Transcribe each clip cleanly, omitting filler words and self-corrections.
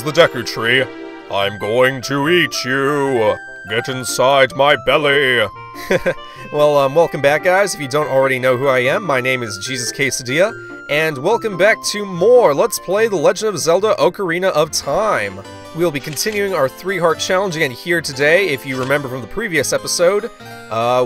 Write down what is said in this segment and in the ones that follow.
the Deku Tree. I'm going to eat you. Get inside my belly. Well, welcome back, guys. If you don't already know who I am, my name is JesusQuesadilla, and welcome back to more Let's Play The Legend of Zelda Ocarina of Time. We'll be continuing our 3-heart challenge again here today. If you remember from the previous episode,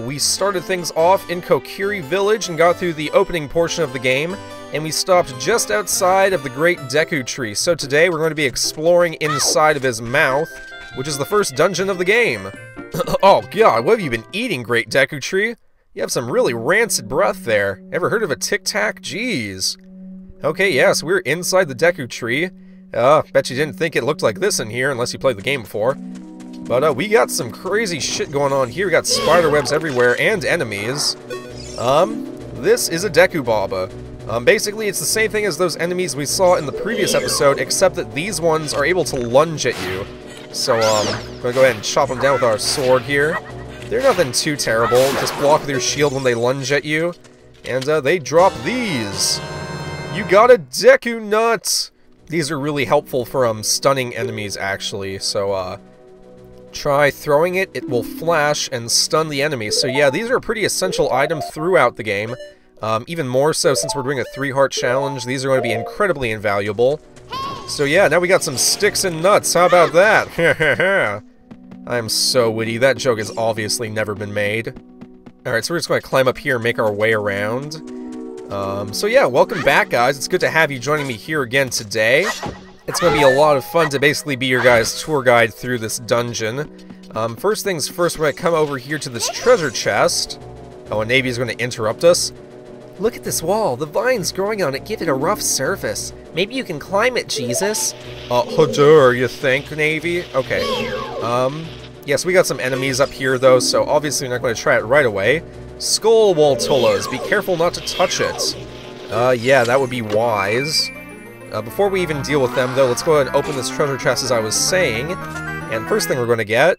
we started things off in Kokiri Village and got through the opening portion of the game, and we stopped just outside of the Great Deku Tree. So today we're going to be exploring inside of his mouth, which is the first dungeon of the game. Oh god, what have you been eating, Great Deku Tree? You have some really rancid breath there. Ever heard of a Tic Tac? Jeez. Okay, yes, we're inside the Deku Tree. Bet you didn't think it looked like this in here unless you played the game before. But we got some crazy shit going on here. We got spider webs everywhere and enemies. This is a Deku Baba. Basically, it's the same thing as those enemies we saw in the previous episode, except that these ones are able to lunge at you. So, I'm gonna go ahead and chop them down with our sword here. They're nothing too terrible. Just block with your shield when they lunge at you. And, they drop these. You got a Deku Nut! These are really helpful for, stunning enemies, actually. So, try throwing it, it will flash and stun the enemy. So yeah, these are a pretty essential item throughout the game. Even more so since we're doing a 3-heart challenge, these are going to be incredibly invaluable. So yeah, now we got some sticks and nuts, how about that? I'm so witty, that joke has obviously never been made. Alright, so we're just going to climb up here and make our way around. So yeah, welcome back, guys. It's good to have you joining me here again today. It's going to be a lot of fun to basically be your guys' tour guide through this dungeon. First things first, we're going to come over here to this treasure chest. Oh, and Navy is going to interrupt us. Look at this wall. The vines growing on it give it a rough surface. Maybe you can climb it, Jesus. Hadur, you think, Navy? Okay. Yes, we got some enemies up here, though, so obviously we're not going to try it right away. Skull Waltolas, be careful not to touch it. Yeah, that would be wise. Before we even deal with them, though, let's go ahead and open this treasure chest as I was saying. And first thing we're going to get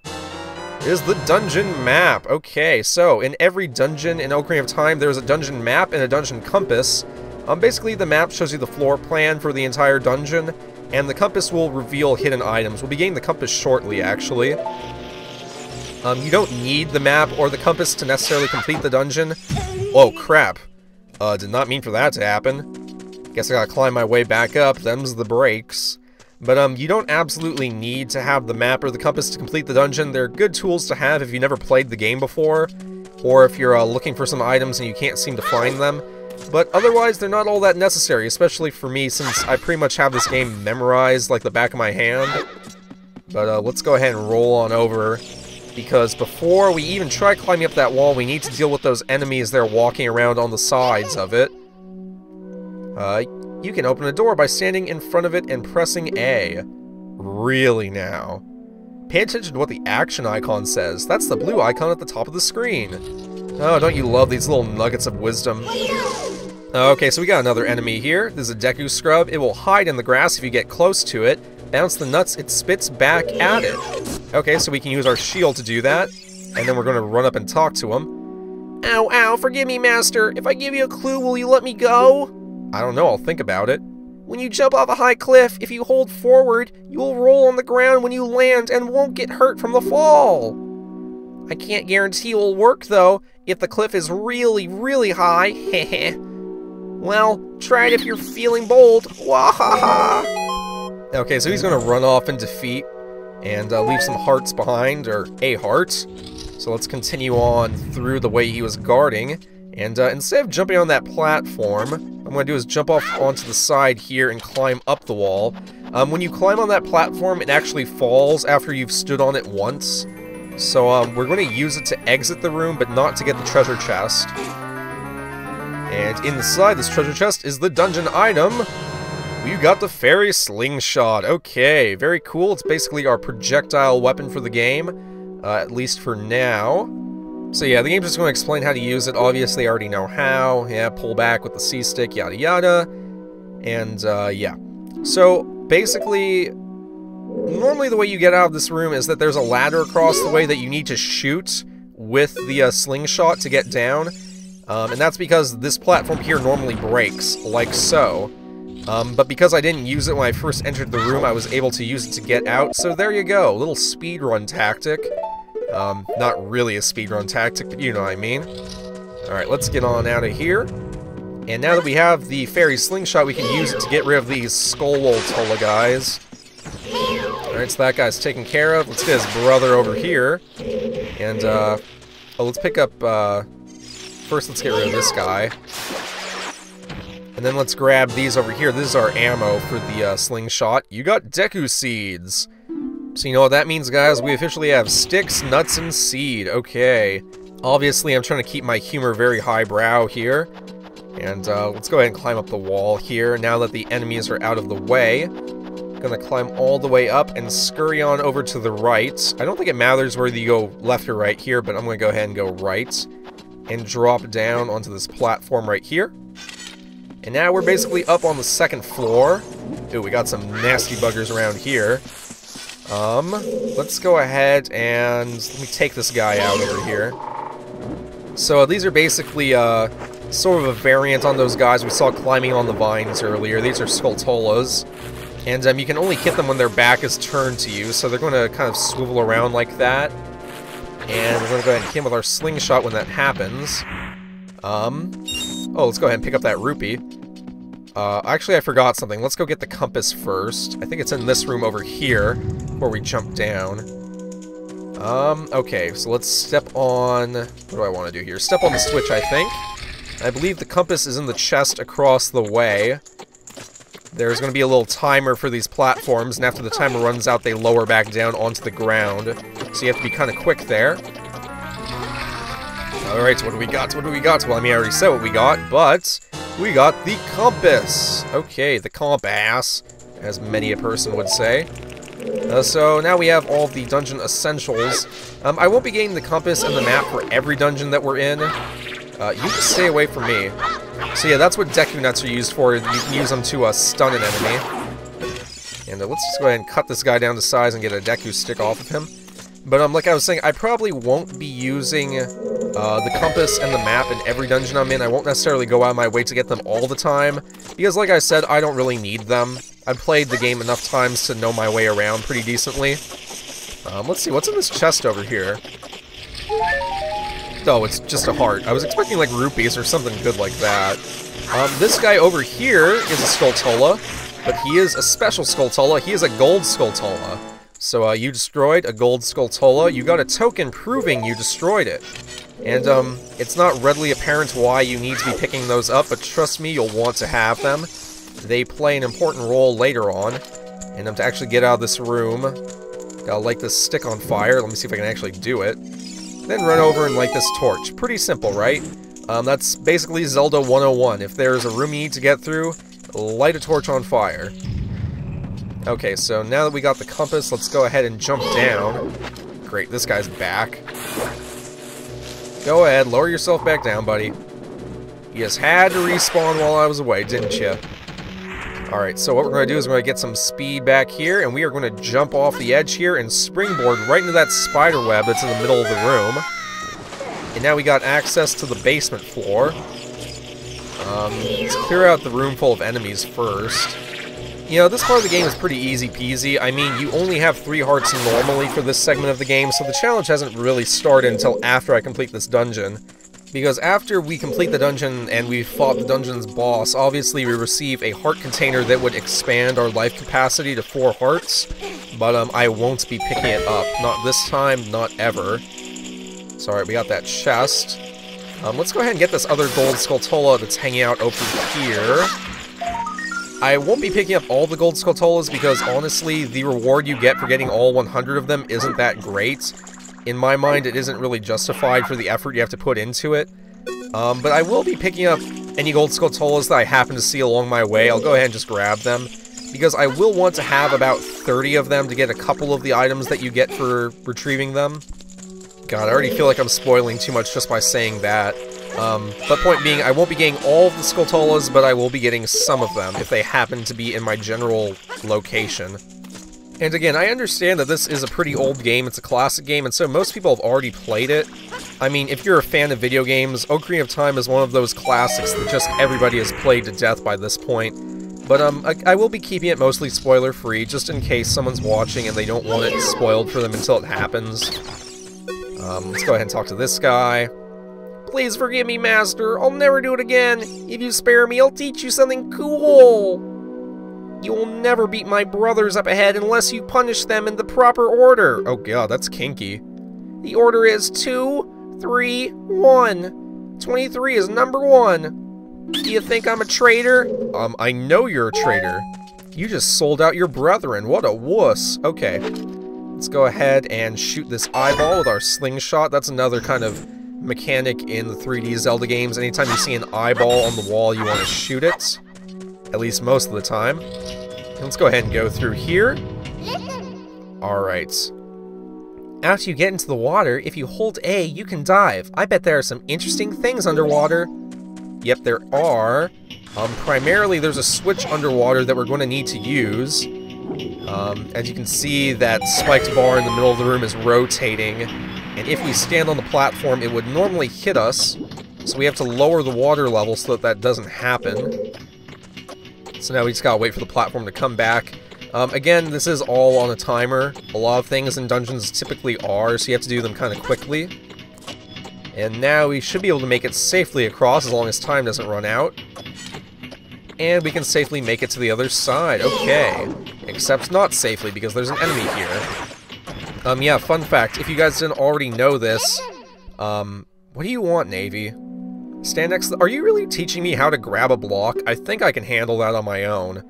is the dungeon map. Okay, so in every dungeon in Ocarina of Time, there's a dungeon map and a dungeon compass. Basically, the map shows you the floor plan for the entire dungeon, and the compass will reveal hidden items. We'll be getting the compass shortly, actually. You don't need the map or the compass to necessarily complete the dungeon. Oh, crap. Did not mean for that to happen. Guess I gotta climb my way back up, them's the breaks. But, you don't absolutely need to have the map or the compass to complete the dungeon. They're good tools to have if you never played the game before, or if you're, looking for some items and you can't seem to find them. But otherwise, they're not all that necessary, especially for me, since I pretty much have this game memorized like the back of my hand. But, let's go ahead and roll on over, because before we even try climbing up that wall, we need to deal with those enemies that are walking around on the sides of it. You can open a door by standing in front of it and pressing A. Really now? Pay attention to what the action icon says. That's the blue icon at the top of the screen. Oh, don't you love these little nuggets of wisdom? Okay, so we got another enemy here. This is a Deku Scrub. It will hide in the grass if you get close to it. Bounce the nuts, it spits back at it. Okay, so we can use our shield to do that. And then we're going to run up and talk to him. Ow, ow, forgive me, Master. If I give you a clue, will you let me go? I don't know, I'll think about it. When you jump off a high cliff, if you hold forward, you will roll on the ground when you land and won't get hurt from the fall. I can't guarantee it will work, though, if the cliff is really, really high. Heh. Well, try it if you're feeling bold. Wahaha! Okay, so he's gonna run off in defeat and leave some hearts behind, or a heart. So let's continue on through the way he was guarding. And instead of jumping on that platform, I'm going to do is jump off onto the side here and climb up the wall. When you climb on that platform, it actually falls after you've stood on it once. So we're going to use it to exit the room, but not to get the treasure chest. And inside this treasure chest is the dungeon item. We got the fairy slingshot. Okay, very cool. It's basically our projectile weapon for the game, at least for now. So yeah, the game's just going to explain how to use it. Obviously, I already know how. Yeah, pull back with the C-stick, yada yada. And, yeah. So, basically, normally the way you get out of this room is that there's a ladder across the way that you need to shoot with the slingshot to get down. And that's because this platform here normally breaks, like so. But because I didn't use it when I first entered the room, I was able to use it to get out, so there you go, little speedrun tactic. Not really a speedrun tactic, but you know what I mean. Alright, let's get on out of here. And now that we have the fairy slingshot, we can use it to get rid of these Skullwoltola guys. Alright, so that guy's taken care of. Let's get his brother over here. And, oh, let's pick up, first let's get rid of this guy. And then let's grab these over here. This is our ammo for the slingshot. You got Deku Seeds. So you know what that means, guys? We officially have sticks, nuts, and seed. Okay. Obviously, I'm trying to keep my humor very highbrow here. And let's go ahead and climb up the wall here, now that the enemies are out of the way. Gonna climb all the way up and scurry on over to the right. I don't think it matters whether you go left or right here, but I'm gonna go ahead and go right. And drop down onto this platform right here. And now we're basically up on the second floor. Ooh, we got some nasty buggers around here. Let's go ahead and let me take this guy out over here. So these are basically, sort of a variant on those guys we saw climbing on the vines earlier. These are Skulltolas. And you can only hit them when their back is turned to you, so they're going to kind of swivel around like that. And we're going to go ahead and hit him with our slingshot when that happens. Oh, let's go ahead and pick up that rupee. Actually, I forgot something. Let's go get the compass first. I think it's in this room over here, where we jump down. Okay, so let's step on... What do I want to do here? Step on the switch, I think. I believe the compass is in the chest across the way. There's going to be a little timer for these platforms, and after the timer runs out, they lower back down onto the ground. So you have to be kind of quick there. Alright, so what do we got? What do we got? Well, I mean, I already said what we got, but we got the compass. Okay, the compass, as many a person would say. So now we have all the dungeon essentials. I won't be getting the compass and the map for every dungeon that we're in. You just stay away from me. So yeah, that's what Deku Nuts are used for. You can use them to stun an enemy. And let's just go ahead and cut this guy down to size and get a Deku stick off of him. But like I was saying, I probably won't be using the compass and the map in every dungeon I'm in. I won't necessarily go out of my way to get them all the time. Because like I said, I don't really need them. I've played the game enough times to know my way around pretty decently. Let's see, what's in this chest over here? Oh, it's just a heart. I was expecting like rupees or something good like that. This guy over here is a Skulltola, but he is a special Skulltola. He is a gold Skulltola. So you destroyed a gold Skulltola. You got a token proving you destroyed it. And it's not readily apparent why you need to be picking those up, but trust me, you'll want to have them. They play an important role later on. And to actually get out of this room, gotta light this stick on fire. Let me see if I can actually do it. Then run over and light this torch. Pretty simple, right? That's basically Zelda 101. If there's a room you need to get through, light a torch on fire. Okay, so now that we got the compass, let's go ahead and jump down. Great, this guy's back. Go ahead, lower yourself back down, buddy. You just had to respawn while I was away, didn't you? Alright, so what we're going to do is we're going to get some speed back here, and we are going to jump off the edge here and springboard right into that spider web that's in the middle of the room. And now we got access to the basement floor. Let's clear out the room full of enemies first. You know, this part of the game is pretty easy peasy. I mean, you only have 3 hearts normally for this segment of the game, so the challenge hasn't really started until after I complete this dungeon. Because after we complete the dungeon and we fought the dungeon's boss, obviously we receive a heart container that would expand our life capacity to 4 hearts. But I won't be picking it up. Not this time, not ever. So alright, we got that chest. Let's go ahead and get this other gold Skulltola that's hanging out over here. I won't be picking up all the gold Skulltolas because honestly, the reward you get for getting all 100 of them isn't that great. In my mind, it isn't really justified for the effort you have to put into it. But I will be picking up any gold Skulltolas that I happen to see along my way. I'll go ahead and just grab them, because I will want to have about 30 of them to get a couple of the items that you get for retrieving them. God, I already feel like I'm spoiling too much just by saying that. But point being, I won't be getting all of the Skulltolas, but I will be getting some of them if they happen to be in my general location. And again, I understand that this is a pretty old game, it's a classic game, and so most people have already played it. I mean, if you're a fan of video games, Ocarina of Time is one of those classics that just everybody has played to death by this point. But I will be keeping it mostly spoiler-free, just in case someone's watching and they don't want it spoiled for them until it happens. Let's go ahead and talk to this guy. Please forgive me, Master. I'll never do it again. If you spare me, I'll teach you something cool. You will never beat my brothers up ahead unless you punish them in the proper order. Oh god, that's kinky. The order is 2, 3, 1. 23 is number 1. Do you think I'm a traitor? I know you're a traitor. You just sold out your brethren. What a wuss. Okay. Let's go ahead and shoot this eyeball with our slingshot. That's another kind of mechanic in the 3D Zelda games. Anytime you see an eyeball on the wall, you want to shoot it. At least most of the time. Let's go ahead and go through here. Alright. After you get into the water, if you hold A, you can dive. I bet there are some interesting things underwater. Yep, there are. Primarily, there's a switch underwater that we're going to need to use. As you can see, that spiked bar in the middle of the room is rotating. And if we stand on the platform, it would normally hit us. So we have to lower the water level so that that doesn't happen. So now we just gotta wait for the platform to come back. Again, this is all on a timer. A lot of things in dungeons typically are, so you have to do them kind of quickly. And now we should be able to make it safely across as long as time doesn't run out. And we can safely make it to the other side. Okay. Except not safely, because there's an enemy here. Yeah, fun fact, if you guys didn't already know this, what do you want, Navy? Stand next to are you really teaching me how to grab a block? I think I can handle that on my own.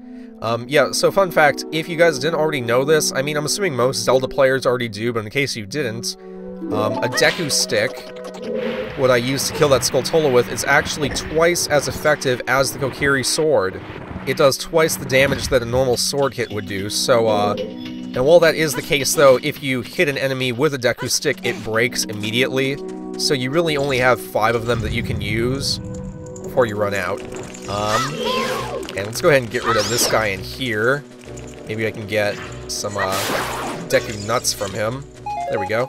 Yeah, so fun fact, if you guys didn't already know this, I mean, I'm assuming most Zelda players already do, but in case you didn't, a Deku stick, what I used to kill that Skulltula with, is actually twice as effective as the Kokiri sword. It does twice the damage that a normal sword hit would do, so, and while that is the case, though, if you hit an enemy with a Deku stick, it breaks immediately, so you really only have 5 of them that you can use before you run out. And let's go ahead and get rid of this guy in here. Maybe I can get some, Deku nuts from him. There we go.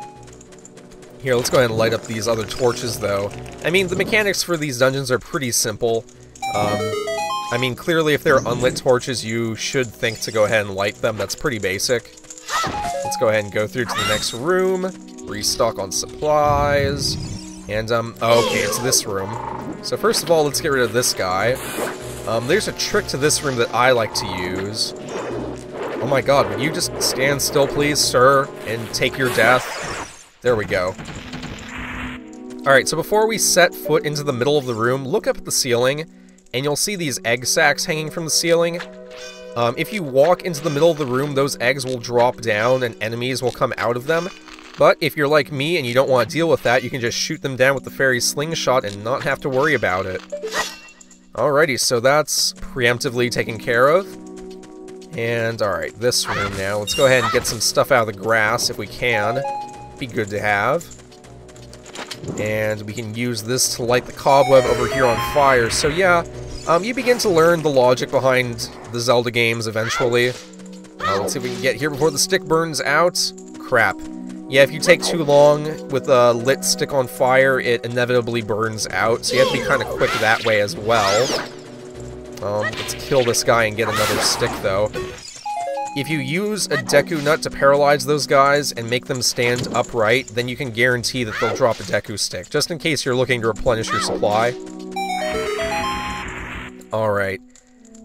Here, let's go ahead and light up these other torches, though. I mean, the mechanics for these dungeons are pretty simple. I mean, clearly, if they're unlit torches, you should think to go ahead and light them. That's pretty basic. Let's go ahead and go through to the next room, restock on supplies, and, okay, it's this room. So first of all, let's get rid of this guy. There's a trick to this room that I like to use. Oh my god, would you just stand still, please, sir, and take your death? There we go. Alright, so before we set foot into the middle of the room, look up at the ceiling, and you'll see these egg sacs hanging from the ceiling. If you walk into the middle of the room, those eggs will drop down and enemies will come out of them. But if you're like me and you don't want to deal with that, you can just shoot them down with the fairy slingshot and not have to worry about it. Alrighty, so that's preemptively taken care of. And alright, this room now. Let's go ahead and get some stuff out of the grass if we can. Be good to have. And we can use this to light the cobweb over here on fire. So yeah, you begin to learn the logic behind the Zelda games eventually. Let's see if we can get here before the stick burns out. Crap. Yeah, if you take too long with a lit stick on fire, it inevitably burns out, so you have to be kind of quick that way as well. Let's kill this guy and get another stick, though. If you use a Deku Nut to paralyze those guys and make them stand upright, then you can guarantee that they'll drop a Deku Stick, just in case you're looking to replenish your supply. Alright.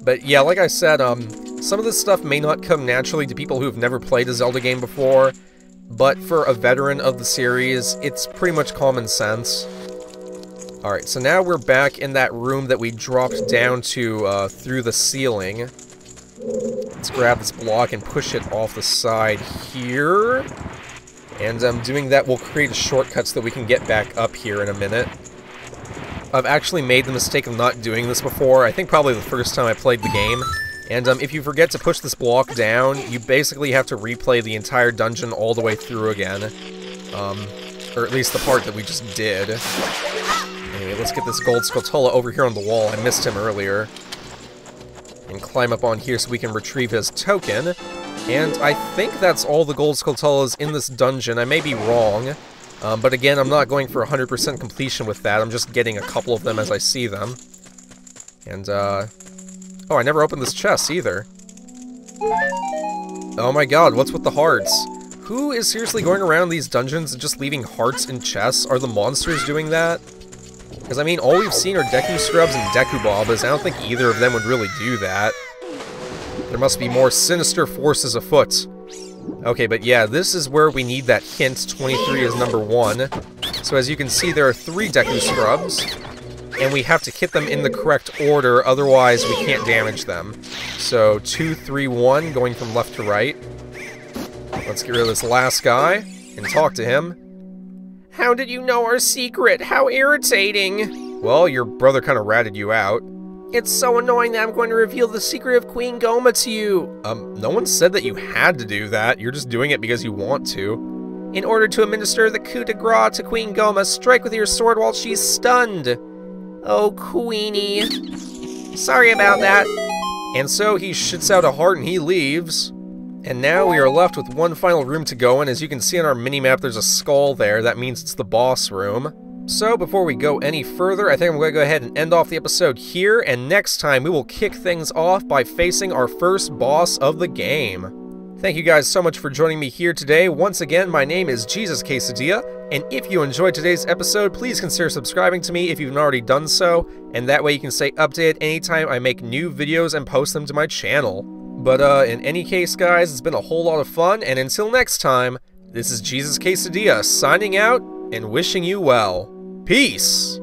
But yeah, like I said, some of this stuff may not come naturally to people who've never played a Zelda game before, but for a veteran of the series, it's pretty much common sense. Alright, so now we're back in that room that we dropped down to through the ceiling. Let's grab this block and push it off the side here. And doing that will create a shortcut so that we can get back up here in a minute. I've actually made the mistake of not doing this before, I think probably the first time I played the game. And if you forget to push this block down, you basically have to replay the entire dungeon all the way through again. Or at least the part that we just did. Anyway, let's get this gold Skulltula over here on the wall. I missed him earlier. And climb up on here so we can retrieve his token. And I think that's all the gold Skulltulas in this dungeon. I may be wrong. But again, I'm not going for 100% completion with that. I'm just getting a couple of them as I see them. And, Oh, I never opened this chest either. Oh my god, what's with the hearts? Who is seriously going around these dungeons and just leaving hearts in chests? Are the monsters doing that? Because, I mean, all we've seen are Deku Scrubs and Deku Bobbas. I don't think either of them would really do that. There must be more sinister forces afoot. Okay, but yeah, this is where we need that hint. 23 is number 1. So as you can see, there are 3 Deku Scrubs, and we have to hit them in the correct order, otherwise we can't damage them. So 2, 3, 1, going from left to right. Let's get rid of this last guy and talk to him. How did you know our secret? How irritating! Well, your brother kind of ratted you out. It's so annoying that I'm going to reveal the secret of Queen Gohma to you. No one said that you had to do that. You're just doing it because you want to. In order to administer the coup de grace to Queen Gohma, strike with your sword while she's stunned. Oh, Queenie. Sorry about that. And so he shits out a heart and he leaves. And now we are left with one final room to go in. As you can see on our minimap, there's a skull there. That means it's the boss room. So before we go any further, I think I'm going to go ahead and end off the episode here. And next time, we will kick things off by facing our first boss of the game. Thank you guys so much for joining me here today. Once again, my name is JesusQuesadilla. And if you enjoyed today's episode, please consider subscribing to me if you've not already done so. And that way you can stay updated anytime I make new videos and post them to my channel. But in any case, guys, it's been a whole lot of fun, and until next time, this is JesusQuesadilla signing out and wishing you well. Peace!